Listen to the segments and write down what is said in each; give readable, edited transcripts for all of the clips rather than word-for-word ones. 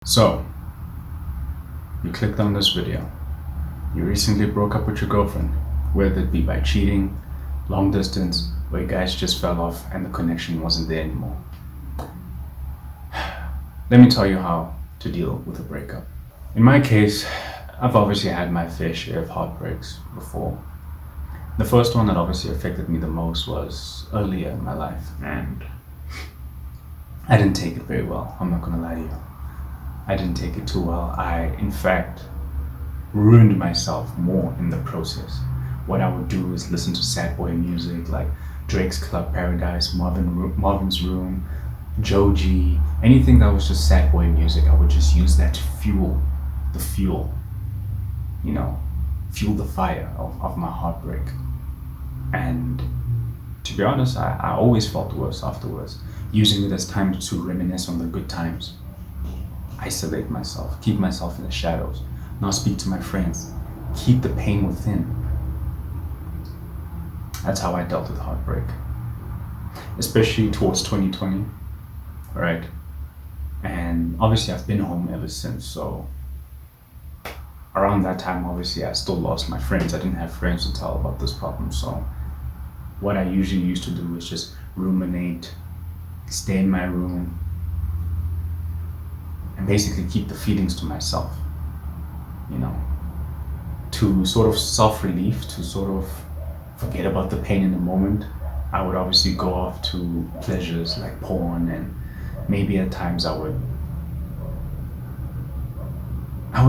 So, you clicked on this video. You recently broke up with your girlfriend, whether it be by cheating, long distance, or you guys just fell off and the connection wasn't there anymore. Let me tell you how to deal with a breakup. In my case, I've obviously had my fair share of heartbreaks before. The first one that obviously affected me the most was earlier in my life, and I didn't take it very well. I'm not gonna lie to you. I didn't take it too well. I, in fact, ruined myself more in the process. What I would do is listen to sad boy music like Drake's Club Paradise, Marvin's Room, Joji, anything that was just sad boy music. I would just use that to fuel the fuel, fuel the fire of my heartbreak. And to be honest, I always felt worse afterwards, using it as time to reminisce on the good times. Isolate myself, keep myself in the shadows, not speak to my friends, keep the pain within. That's how I dealt with heartbreak, especially towards 2020, right? And obviously I've been home ever since, so around that time, obviously I still lost my friends. I didn't have friends to tell about this problem, so what I usually used to do is just ruminate, stay in my room, and basically keep the feelings to myself, to sort of self-relief, to sort of forget about the pain in the moment. I would obviously go off to pleasures like porn, and maybe at times I would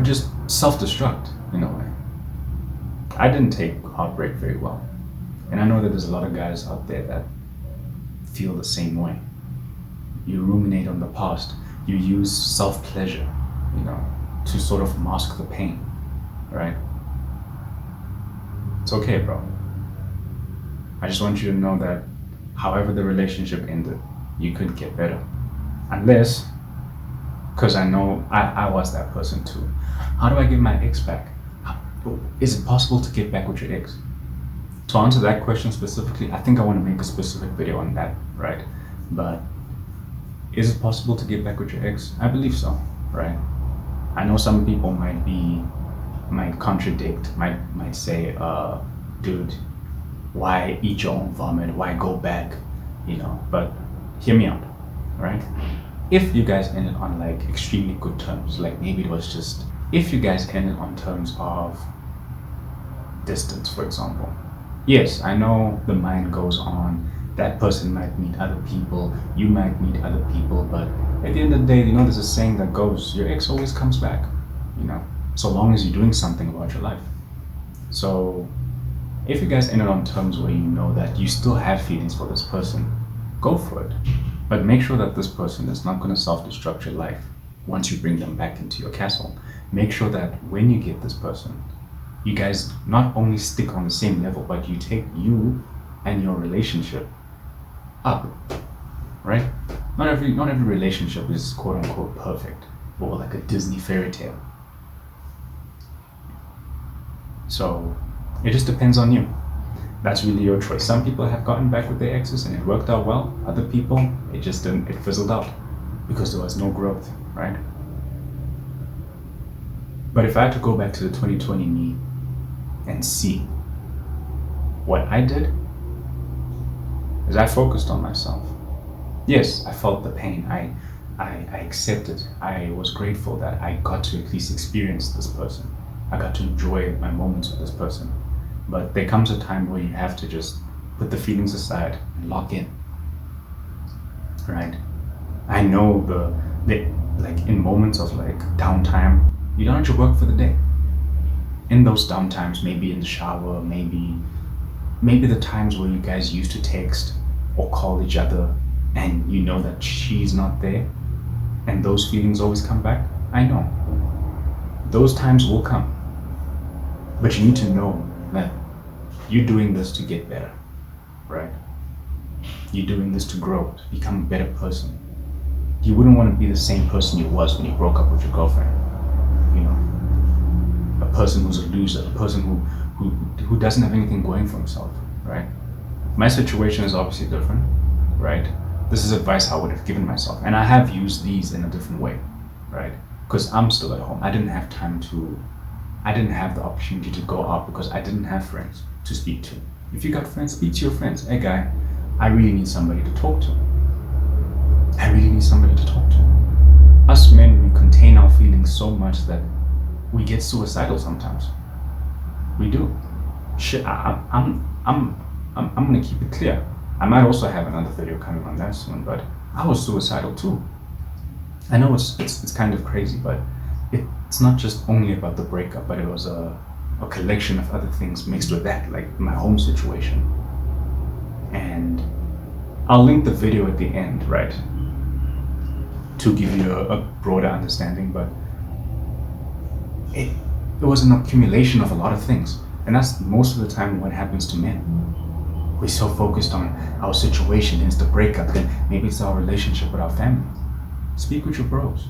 just self-destruct in a way. I didn't take heartbreak very well, and I know that there's a lot of guys out there that feel the same way. You ruminate on the past. You use self-pleasure, to sort of mask the pain, right? It's okay, bro. I just want you to know that however the relationship ended, you couldn't get better. Unless, because I know I was that person too. How do I get my ex back? Is it possible to get back with your ex? To answer that question specifically, I think I want to make a specific video on that, right? But is it possible to get back with your ex? I believe so, right? I know some people might contradict, might say, dude, why eat your own vomit? Why go back? But hear me out, right? If you guys ended on like extremely good terms, like maybe it was just, if you guys ended on terms of distance, for example. Yes, I know the mind goes on. That person might meet other people, you might meet other people, but at the end of the day, there's a saying that goes, your ex always comes back, so long as you're doing something about your life. So if you guys ended on terms where you know that you still have feelings for this person, go for it. But make sure that this person is not going to self-destruct your life once you bring them back into your castle. Make sure that when you get this person, you guys not only stick on the same level, but you take you and your relationship up, right? Not every relationship is quote unquote perfect or like a Disney fairy tale. So it just depends on you. That's really your choice. Some people have gotten back with their exes and it worked out well. Other people, it just didn't, it fizzled out because there was no growth, right? But if I had to go back to the 2020 me and see what I did, is I focused on myself. Yes, I felt the pain. I accepted. I was grateful that I got to at least experience this person. I got to enjoy my moments with this person. But there comes a time where you have to just put the feelings aside and lock in, right? I know like in moments of like downtime, you don't have to work for the day. In those downtimes, maybe in the shower, maybe the times where you guys used to text or call each other and you know that she's not there and those feelings always come back. I know. Those times will come. But you need to know that you're doing this to get better, right? You're doing this to grow, to become a better person. You wouldn't want to be the same person you was when you broke up with your girlfriend. A person who's a loser, a person who doesn't have anything going for himself, right? My situation is obviously different, right? This is advice I would have given myself, and I have used these in a different way, right? because I'm still at home. I didn't have the opportunity to go out because I didn't have friends to speak to. If you got friends, speak to your friends. Hey guy, I really need somebody to talk to. I really need somebody to talk to. Us men, we contain our feelings so much that we get suicidal sometimes. We do. Shit, I'm gonna keep it clear. I might also have another video coming on that soon, but I was suicidal too. I know it's kind of crazy, but it's not just only about the breakup, but it was a collection of other things mixed with that, like my home situation. And I'll link the video at the end, right, to give you a broader understanding, but it was an accumulation of a lot of things. And that's most of the time what happens to men. We're so focused on our situation, it's the breakup, then maybe it's our relationship with our family. Speak with your bros.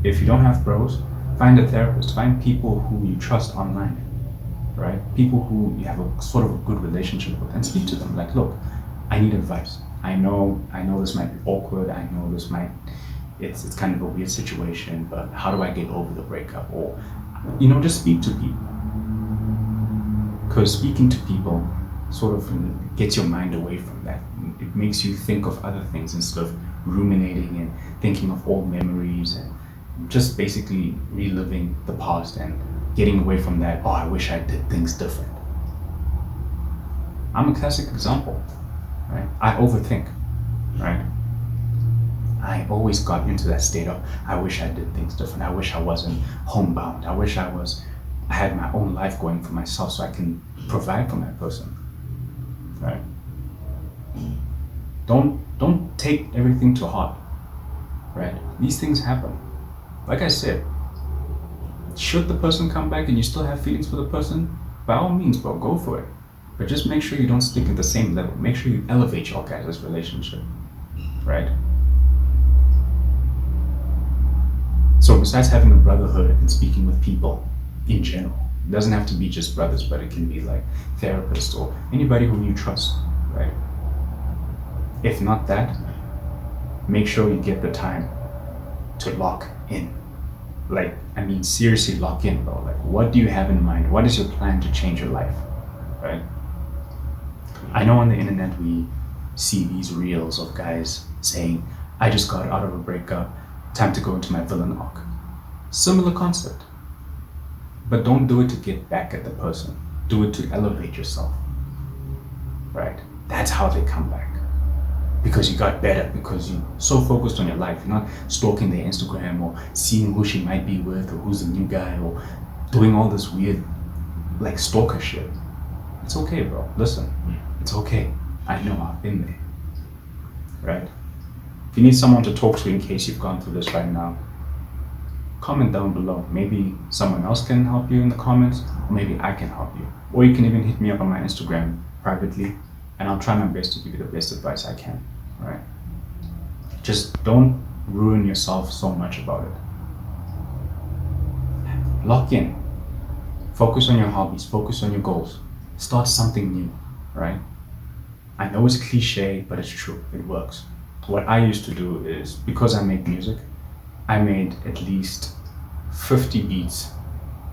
If you don't have bros, find a therapist, find people who you trust online, right? People who you have a sort of a good relationship with, and speak to them like, look, I need advice. I know this might be awkward, I know it's kind of a weird situation, but how do I get over the breakup? Or, just speak to people. Because speaking to people sort of gets your mind away from that. It makes you think of other things instead of ruminating and thinking of old memories and just basically reliving the past and getting away from that, oh, I wish I did things different. I'm a classic example, right? I overthink, right? I always got into that state of, I wish I did things different. I wish I wasn't homebound. I wish I had my own life going for myself so I can provide for my person, right? Don't take everything to heart, right? These things happen. Like I said, should the person come back and you still have feelings for the person, by all means, bro, go for it. But just make sure you don't stick at the same level. Make sure you elevate your guys' relationship, right? So besides having a brotherhood and speaking with people in general, it doesn't have to be just brothers, but it can be like therapists or anybody who you trust, right? If not that, make sure you get the time to lock in. Seriously lock in, bro. Like, what do you have in mind? What is your plan to change your life, right? I know on the internet we see these reels of guys saying, I just got out of a breakup, time to go into my villain arc. Similar concept. But don't do it to get back at the person. Do it to elevate yourself, right? That's how they come back. Because you got better, because you're so focused on your life. You're not stalking their Instagram or seeing who she might be with or who's the new guy or doing all this weird, stalker shit. It's okay, bro. Listen, it's okay. I know, I've been there, right? If you need someone to talk to in case you've gone through this right now, comment down below. Maybe someone else can help you in the comments, or maybe I can help you. Or you can even hit me up on my Instagram privately, and I'll try my best to give you the best advice I can, right? Just don't ruin yourself so much about it. Lock in. Focus on your hobbies, focus on your goals. Start something new, right? I know it's cliche, but it's true, it works. What I used to do is, because I make music, I made at least 50 beats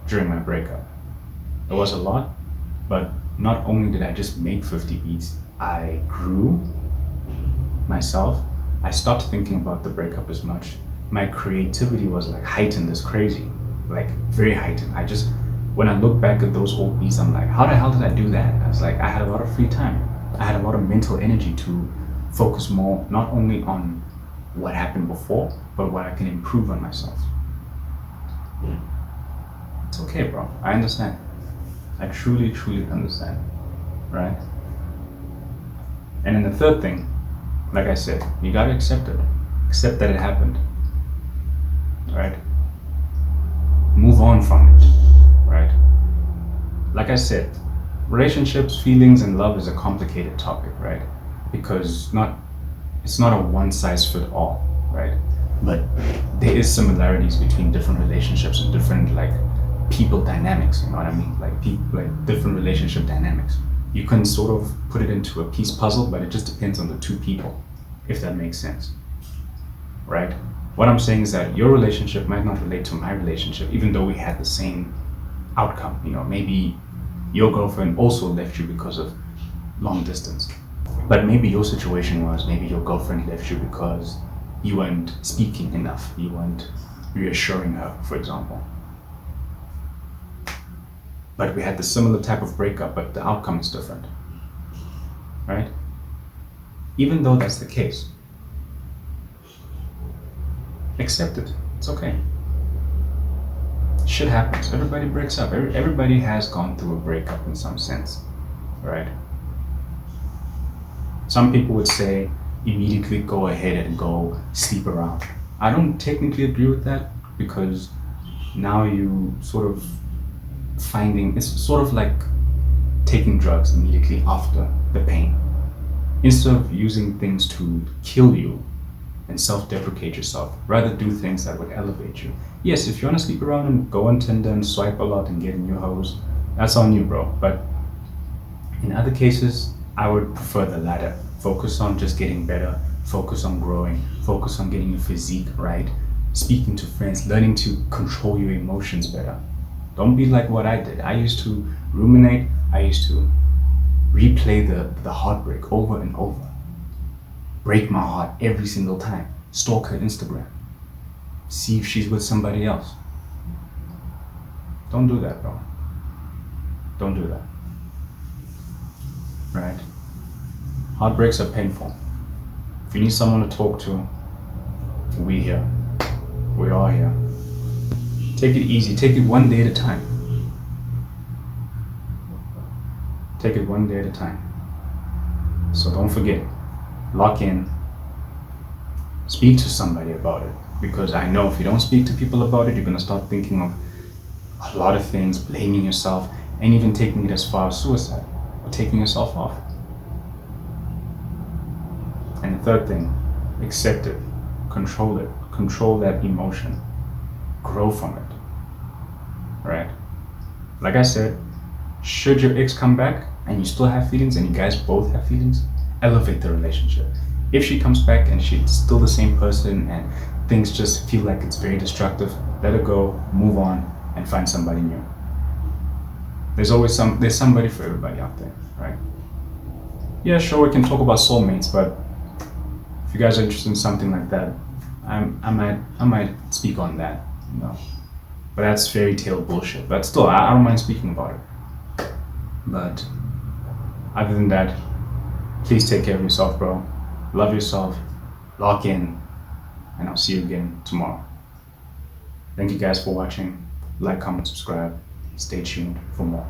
during my breakup. It was a lot, but not only did I just make 50 beats, I grew myself. I stopped thinking about the breakup as much. My creativity was heightened as crazy, very heightened. When I look back at those old beats, I'm like, how the hell did I do that? I was like, I had a lot of free time. I had a lot of mental energy to focus more, not only on what happened before, but what I can improve on myself. It's okay, bro. I understand. I truly, truly understand, right? And then the third thing, like I said, you gotta accept it. Accept that it happened, right? Move on from it, right? Like I said, relationships, feelings, and love is a complicated topic, right? Because it's not a one-size-fits-all, right? But there is similarities between different relationships and different people dynamics, you know what I mean? Different relationship dynamics. You can sort of put it into a piece puzzle, but it just depends on the two people, if that makes sense, right? What I'm saying is that your relationship might not relate to my relationship, even though we had the same outcome. You know, maybe your girlfriend also left you because of long distance. But maybe your situation was, maybe your girlfriend left you because you weren't speaking enough. You weren't reassuring her, for example. But we had the similar type of breakup, but the outcome is different, right? Even though that's the case, accept it. It's okay. Shit happens. Everybody breaks up. Everybody has gone through a breakup in some sense, right? Some people would say immediately go ahead and go sleep around. I don't technically agree with that, because now you sort of finding, it's sort of like taking drugs immediately after the pain. Instead of using things to kill you and self-deprecate yourself, rather do things that would elevate you. Yes, if you want to sleep around and go on Tinder and swipe a lot and get new hoes, that's on you, bro. But in other cases, I would prefer the latter. Focus on just getting better, focus on growing, focus on getting your physique right, speaking to friends, learning to control your emotions better. Don't be like what I did. I used to ruminate, I used to replay the heartbreak over and over. Break my heart every single time. Stalk her Instagram. See if she's with somebody else. Don't do that, bro. Don't do that. Right? Heartbreaks are painful. If you need someone to talk to, we here. We are here. Take it easy. Take it one day at a time. Take it one day at a time. So don't forget. Lock in. Speak to somebody about it. Because I know if you don't speak to people about it, you're going to start thinking of a lot of things, blaming yourself, and even taking it as far as suicide, or taking yourself off. And the third thing, accept it. Control it. Control that emotion. Grow from it. Right? Like I said, should your ex come back and you still have feelings and you guys both have feelings, elevate the relationship. If she comes back and she's still the same person and things just feel like it's very destructive, let her go, move on, and find somebody new. There's somebody for everybody out there, right? Yeah, sure, we can talk about soulmates, but if you guys are interested in something like that, I might speak on that, you know. But that's fairy tale bullshit. But still, I don't mind speaking about it. But other than that, please take care of yourself, bro. Love yourself. Lock in. And I'll see you again tomorrow. Thank you guys for watching. Like, comment, subscribe. Stay tuned for more.